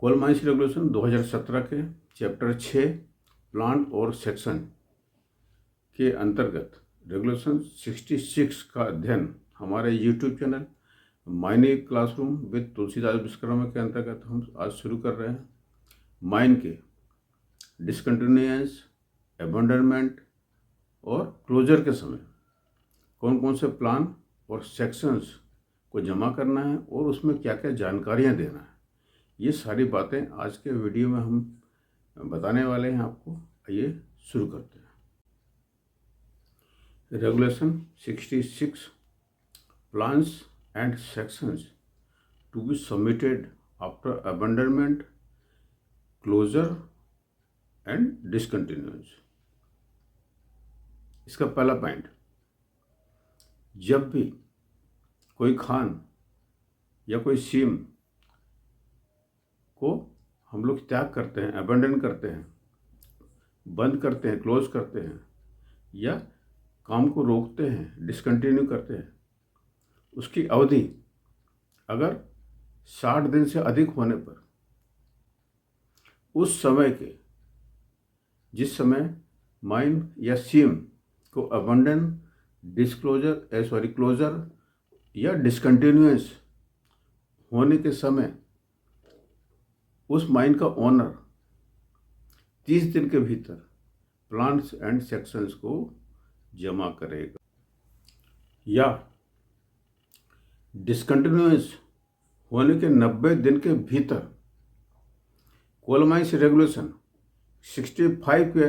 Coal mines regulation 2017 के chapter 6 plant और section के अंतर्गत रेगुलेशन 66 का अध्ययन हमारे यूट्यूब चैनल माइनी क्लासरूम विद तुलसीदास विश्वकर्मा के अंतर्गत हम आज शुरू कर रहे हैं। माइन के डिसकंटिन्यूएंस, अबंडनमेंट और क्लोजर के समय कौन कौन से प्लान और सेक्शंस को जमा करना है और उसमें क्या क्या जानकारियां देना है, ये सारी बातें आज के वीडियो में हम बताने वाले हैं आपको। आइए शुरू करते हैं। Regulation 66 plans and sections to be submitted after abandonment, closure and discontinuance. इसका पहला पॉइंट, जब भी कोई खान या कोई सीम को हम लोग त्याग करते हैं, अबंडन करते हैं, बंद करते हैं, क्लोज करते हैं या काम को रोकते हैं, डिसकंटिन्यू करते हैं, उसकी अवधि अगर 60 दिन से अधिक होने पर उस समय के जिस समय माइन या सीम को अबंडन, क्लोजर या डिसकंटिन्यूएंस होने के समय उस माइन का ओनर 30 दिन के भीतर प्लांट्स एंड सेक्शंस को जमा करेगा। या डिसकंटिन्यूएंस होने के 90 दिन के भीतर कोल माइंस रेगुलेशन 65 के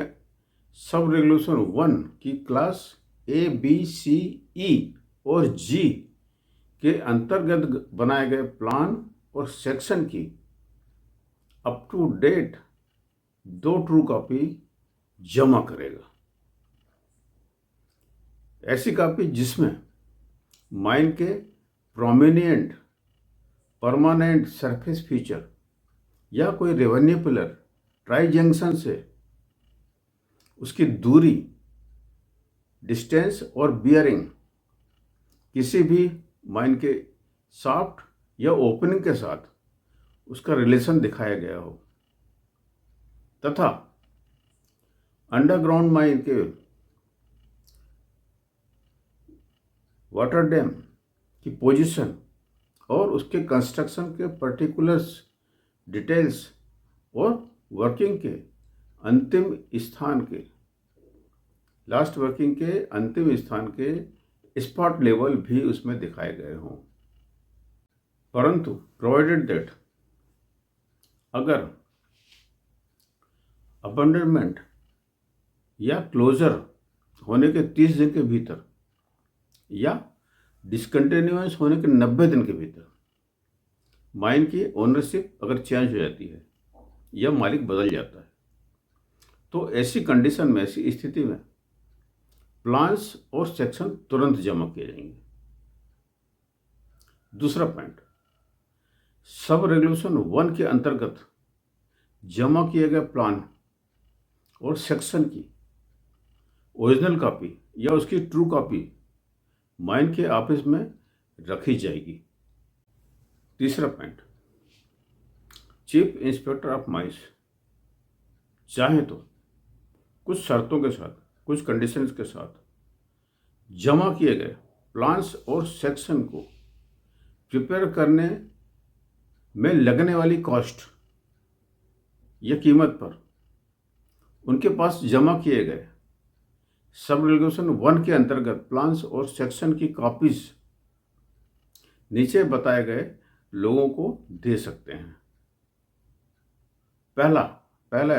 सब रेगुलेशन 1 की class A, B, C, E और G के अंतर्गत बनाए गए प्लान और सेक्शन की up to date 2 true copy जमा करेगा। ऐसी कॉपी जिसमें माइन के प्रोमिनेंट परमानेंट सरफेस फीचर या कोई रेवेन्यू पिलर ट्राई जंक्शन से उसकी दूरी, डिस्टेंस और बियरिंग किसी भी माइन के शाफ्ट या ओपनिंग के साथ उसका रिलेशन दिखाया गया हो, तथा अंडरग्राउंड माइन के वाटर डैम की पोजीशन और उसके कंस्ट्रक्शन के पर्टिकुलर्स, डिटेल्स और वर्किंग के अंतिम स्थान के, लास्ट वर्किंग के अंतिम स्थान के स्पॉट लेवल भी उसमें दिखाए गए हों। परंतु प्रोवाइडेड दैट अगर अबंडनमेंट या क्लोजर होने के 30 दिन के भीतर या डिसकंटिन्यूएंस होने के 90 दिन के भीतर माइन की ओनरशिप अगर चेंज हो जाती है या मालिक बदल जाता है, तो ऐसी कंडीशन में, ऐसी स्थिति में प्लान्स और सेक्शन तुरंत जमा किए जाएंगे। दूसरा पॉइंट, सब रेगुलेशन 1 के अंतर्गत जमा किए गए प्लान और सेक्शन की ओरिजिनल कॉपी या उसकी ट्रू कॉपी माइन के ऑफिस में रखी जाएगी। तीसरा point, chief inspector of mines चाहे तो कुछ शर्तों के साथ, कुछ कंडीशंस के साथ जमा किए गए प्लान्स और सेक्शन को प्रिपेयर करने में लगने वाली कॉस्ट या कीमत पर उनके पास जमा किए गए सब रेगुलेशन 1 के अंतर्गत प्लान्स और सेक्शन की कॉपीज नीचे बताए गए लोगों को दे सकते हैं। पहला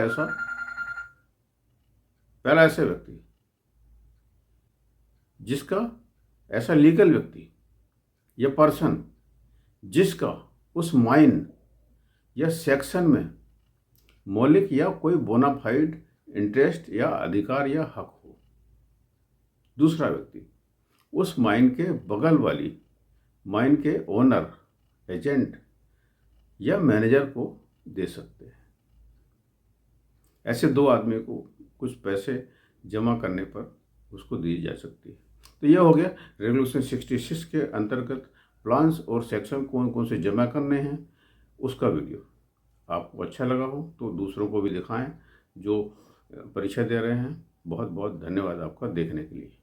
ऐसा व्यक्ति जिसका, ऐसा लीगल व्यक्ति या पर्सन जिसका उस माइन या सेक्शन में मौलिक या कोई बोनाफाइड इंटरेस्ट या अधिकार या हक हो। दूसरा व्यक्ति उस माइन के बगल वाली माइन के ओनर, एजेंट या मैनेजर को दे सकते हैं। ऐसे 2 आदमी को कुछ पैसे जमा करने पर उसको दी जा सकती है। तो यह हो गया रेगुलेशन 66 के अंतर्गत प्लान्स और सेक्शन कौन कौन से जमा करने हैं उसका वीडियो। आपको अच्छा लगा हो तो दूसरों को भी दिखाएं जो परीक्षा दे रहे हैं। बहुत बहुत धन्यवाद आपका देखने के लिए।